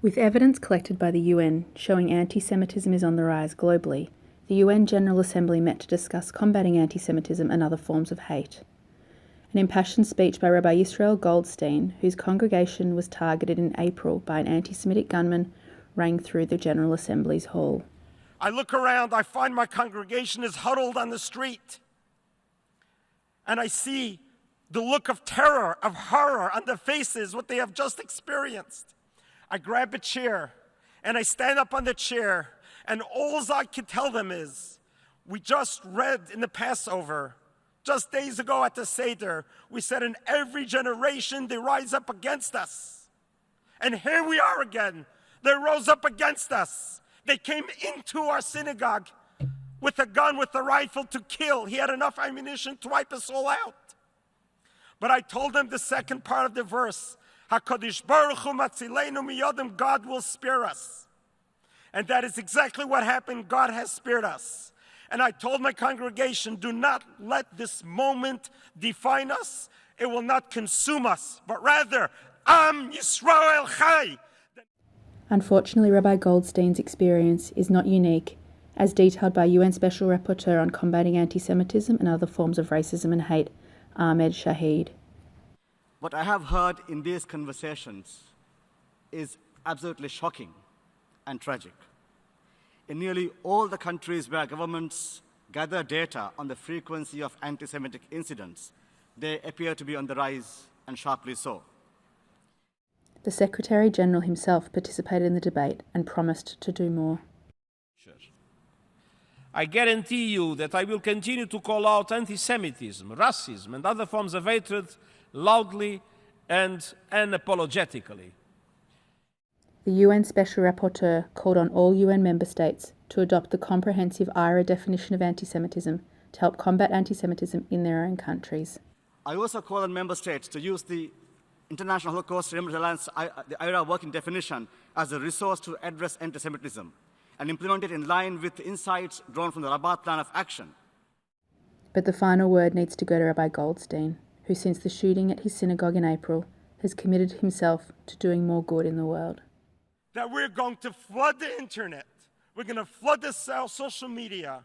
With evidence collected by the UN showing anti-Semitism is on the rise globally, the UN General Assembly met to discuss combating anti-Semitism and other forms of hate. An impassioned speech by Rabbi Yisroel Goldstein, whose congregation was targeted in April by an anti-Semitic gunman, rang through the General Assembly's hall. I look around, I find my congregation is huddled on the street. And I see the look of terror, of horror on their faces, what they have just experienced. I grab a chair, and I stand up on the chair, and all I can tell them is, we just read in the Passover, just days ago at the Seder, we said in every generation they rise up against us. And here we are again. They rose up against us. They came into our synagogue with a gun, with a rifle to kill. He had enough ammunition to wipe us all out. But I told them the second part of the verse, HaKadosh Baruch Hu Matzileinu Miyodim, God will spare us. And that is exactly what happened. God has spared us. And I told my congregation, do not let this moment define us. It will not consume us, but rather, Am Yisrael Chai. Unfortunately, Rabbi Goldstein's experience is not unique, as detailed by UN Special Rapporteur on combating anti-Semitism and other forms of racism and hate, Ahmed Shaheed. What I have heard in these conversations is absolutely shocking and tragic. In nearly all the countries where governments gather data on the frequency of anti-Semitic incidents, they appear to be on the rise, and sharply so. The Secretary-General himself participated in the debate and promised to do more. I guarantee you that I will continue to call out anti-Semitism, racism, and other forms of hatred loudly and unapologetically. The UN Special Rapporteur called on all UN member states to adopt the comprehensive IHRA definition of anti-Semitism to help combat anti-Semitism in their own countries. I also call on member states to use the International Holocaust Remembrance Alliance, the IHRA working definition, as a resource to address anti-Semitism and implement it in line with the insights drawn from the Rabat Plan of Action. But the final word needs to go to Rabbi Goldstein, who since the shooting at his synagogue in April has committed himself to doing more good in the world. That we're going to flood the internet, we're going to flood the social media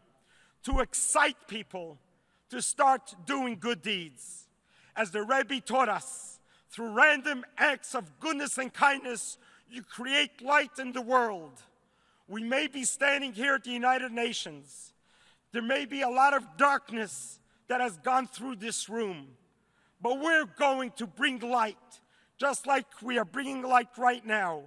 to excite people to start doing good deeds. As the Rebbe taught us, through random acts of goodness and kindness, you create light in the world. We may be standing here at the United Nations. There may be a lot of darkness that has gone through this room, but we're going to bring light, just like we are bringing light right now.